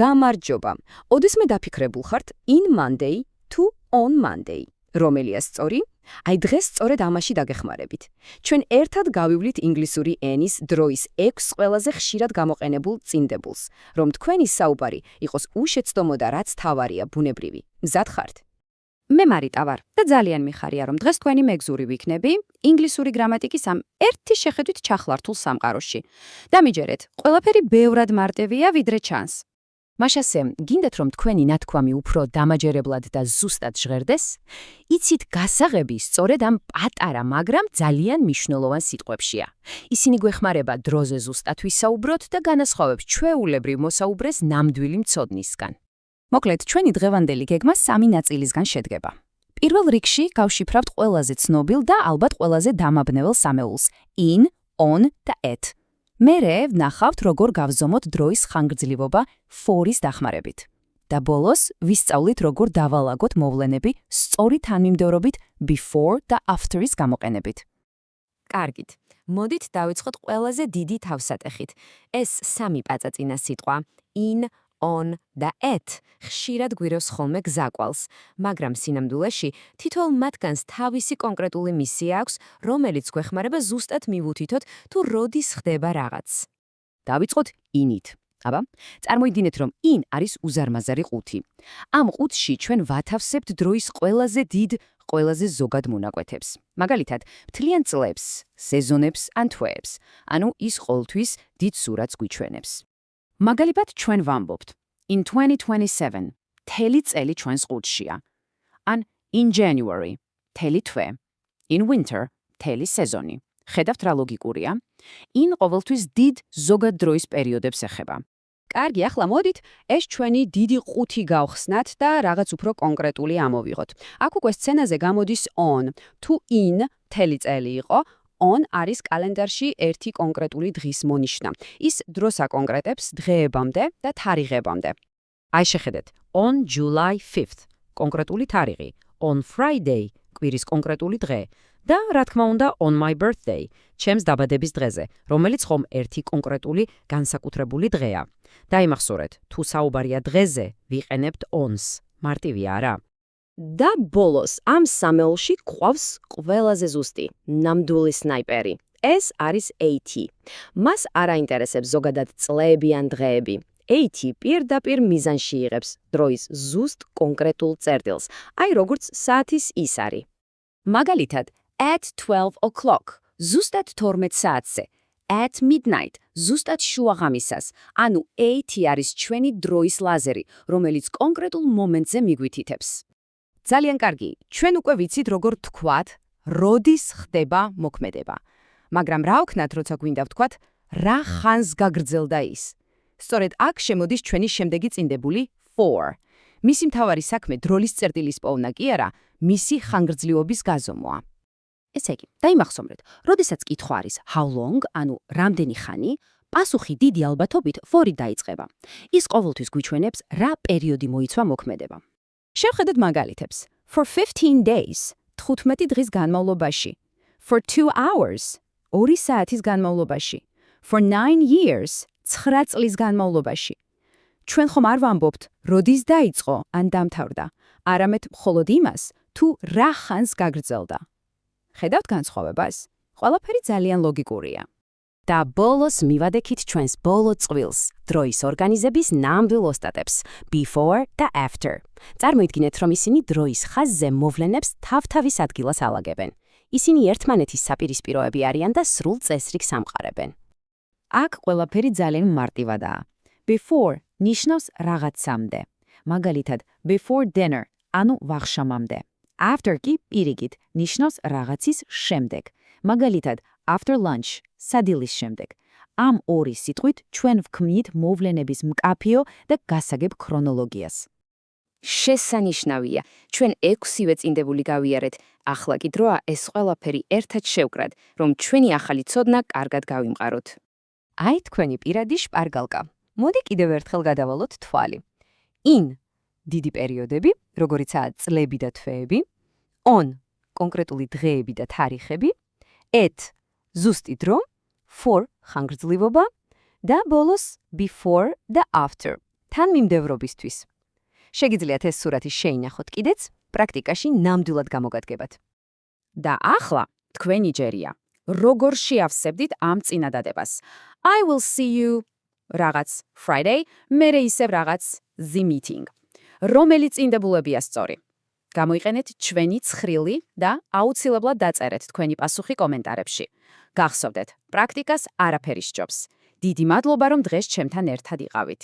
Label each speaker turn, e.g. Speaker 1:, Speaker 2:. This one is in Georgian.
Speaker 1: გამარჯობა. ოდესმე დაფიქრებულ ხართ in Monday to on Monday. რომელია სწორი? აი დღეს სწორედ ამაში დაგეხმარებით. ჩვენ ერთად გავივლით ინგლისური ენის დროის 6 ყველაზე ხშირად გამოყენებულ წინდებულს, რომ თქვენი საუბარი იყოს უშეცდომო და რაც თავარია ბუნებრივი. მზად ხართ?
Speaker 2: მე მარიტა ვარ და ძალიან მიხარია, რომ დღეს თქვენი მეგზური ვიქნები ინგლისური გრამატიკის ამ ერთი შეხედვით ჩახლართულ სამყაროში. დამიჯერეთ, ყველაფერი ბევრად მარტივია, ვიდრე ჩანს.
Speaker 1: მაშასე, გინდათ რომ თქვენი ნათქვამი უფრო დამაჯერებლად და ზუსტად ჟღერდეს? იცით, გასაღები სწორედ ამ პატარა, მაგრამ ძალიან მნიშვნელოვან სიტყვებშია. ისინი გვეხმარება დროზე ზუსტად ვისაუბროთ და განასხვავებს ჩვეულებრივ მოსაუბრეს ნამდვილი მცოდნისგან.
Speaker 2: მოკლედ, ჩვენი დღევანდელი გეგმა 3 ნაწილისგან შედგება. პირველ რიგში გავშიფრავთ ყველაზე ცნობილ და ალბათ ყველაზე დამაბნეულ სამეულს in, on და at. მერე ვნახავთ, როგორ გავზომოთ დროის ხანგრძლივობა for-ის დახმარებით. და ბოლოს ვისწავლით, როგორ დავალაგოთ მოვლენები სწორი თანმიმდევრობით before და after-ის გამოყენებით.
Speaker 1: კარგით, მოდით დავიწყოთ ყველაზე დიდი თავსატეხით. ეს 3 პაწაწინა სიტყვა in, on და at ხშირად გვირევს ხოლმე გზაკვალს, მაგრამ სინამდვილეში თითოეულ მათგანს თავისი კონკრეტული მისია აქვს, რომელიც გვეხმარება ზუსტად მივუთითოთ თუ როდის ხდება რაღაც. დავიწყოთ in-ით. აბა, წარმოიდგინეთ, რომ in არის უზარმაზარი ყუთი. ამ ყუთში ჩვენ ვათავსებთ დროის ყველაზე დიდ, ყველაზე ზოგად მონაკვეთებს. მაგალითად, მთლიან წლებს, სეზონებს ან თვეებს, ანუ ის ყოველთვის დიდ სურათს გვიჩვენებს. მაგალითად, ჩვენ ვამბობთ in 2027 მთელი წელი ჩვენს ყუთშია. ან in January მთელი თვე. in winter მთელი სეზონი. ხედავთ რა ლოგიკურია? in ყოველთვის დიდ ზოგად დროის პერიოდებს ეხება. კარგი, ახლა მოდით ეს ჩვენი დიდი ყუთი გავხსნათ და რაღაც უფრო კონკრეტული ამოვიღოთ. აქ უკვე სცენაზე გამოდის on, თუ in მთელი წელი იყო, on არის კალენდარში ერთი კონკრეტული დღის მონიშნა. ის დროს აკონკრეტებს დღეებამდე და თარიღებამდე. აი შეხედეთ, on July 5th კონკრეტული თარიღი, on Friday კვირის კონკრეტული დღე და რა თქმა უნდა on my birthday, ჩემს დაბადების დღეზე, რომელიც ხომ ერთი კონკრეტული განსაკუთრებული დღეა. დაიმახსოვრეთ, თუ საუბარია დღეზე, ვიყენებთ on's. მარტივია არა? და ბოლოს ამ სამეულში გვყავს ყველაზე ზუსტი, ნამდვილი სნაიპერი. ეს არის AT. მას არ აინტერესებს ზოგადად წლები ან დღეები. AT პირდაპირ მიზანში იღებს დროის ზუსტ კონკრეტულ წერტილს, აი როგორც საათის ის არის. მაგალითად, at 12 o'clock, ზუსტად 12 საათზე. at midnight, ზუსტად შუაღამისას, ანუ AT არის ჩვენი დროის ლაზერი, რომელიც კონკრეტულ მომენტზე მიგვითითებს. ძალიან კარგი, ჩვენ უკვე ვიცით, როგორ თქვათ, როდის ხდება მოქმედება. მაგრამ რა ვქნათ, როცა გვინდა ვთქვათ, რა ხანს გაგრძელდა ის? სწორედ აქ შემოდის ჩვენი შემდეგი წინდებული for. მისი მთავარი საქმე დროლის წერტილის პოვნა კი არა, მისი ხანგრძლივობის გაზომვა. ესე იგი, დაიმახსოვრეთ, როდესაც კითხვა არის how long, ანუ რამდენი ხანი, პასუხი დიდი ალბათობით for-ით დაიწყება. ის ყოველთვის გვიჩვენებს, რა პერიოდი მოიცვა მოქმედება. შევხედეთ მაგალითებს. For 15 days, 15 დღის განმავლობაში. For 2 hours, 2 საათის განმავლობაში. For 9 years, 9 წლის განმავლობაში. ჩვენ ხომ არ ვამბობთ, როდის დაიწყო ან დამთავრდა, არამედ მხოლოდ იმას, თუ რა ხანს გაგრძელდა. ხედავთ განსხვავებას? ყველაფერი ძალიან ლოგიკურია. და ბოლოს მივადექით ჩვენს ბოლო წყვილს, დროის ორგანიზების ნამდვილ ოსტატებს, before და after. წარმოიდგინეთ, რომ ისინი დროის ხაზზე მოვლენებს თავთავის ადგილას ალაგებენ. ისინი ერთმანეთის საპირისპიროები არიან და სრულ წესრიგს ამყარებენ. აქ ყველაფერი ძალიან მარტივადაა. Before ნიშნავს რაღაცამდე. მაგალითად, before dinner, ანუ ვახშამამდე. After კი პირიქით ნიშნავს რაღაცის შემდეგ. მაგალითად, after lunch, სადილის შემდეგ. ამ ორი სიტყვით ჩვენ ვქმნით მოვლენების მკაფიო და გასაგებ ქრონოლოგიას. შესანიშნავია, ჩვენ 6-ვე წინდებული გავიარეთ. ახლა კი დროა ეს ყველაფერი ერთად შევკრათ, რომ ჩვენი ახალი ცოდნა კარგად გავიმყაროთ. აი თქვენი პირადი შპარგალკა. მოდი კიდევ ერთხელ გადავალოთ თვალი. in დიდი პერიოდები, როგორიცაა წლები და თვეები, on კონკრეტული დღეები და თარიღები, at ზუსტი დრო, for ხანგრძლივობა და ბოლოს before და after თანმიმდევრობისთვის. შეგიძლიათ ეს სურათი შეინახოთ კიდეც, პრაქტიკაში ნამდვილად გამოგადგებათ.
Speaker 2: და ახლა თქვენი ჯერია. როგორ შეავსებდით ამ წინადადებას? I will see you რაღაც Friday, მერე ისევ რაღაც the meeting. რომელი წინდებულებია სწორი? გამოიყენეთ ჩვენი ცხრილი და აუცილებლად დაწერეთ თქვენი პასუხი კომენტარებში. გახსოვდეთ, პრაქტიკას არაფერი სჯობს. დიდი მადლობა, რომ დღეს ჩემთან ერთად იყავით.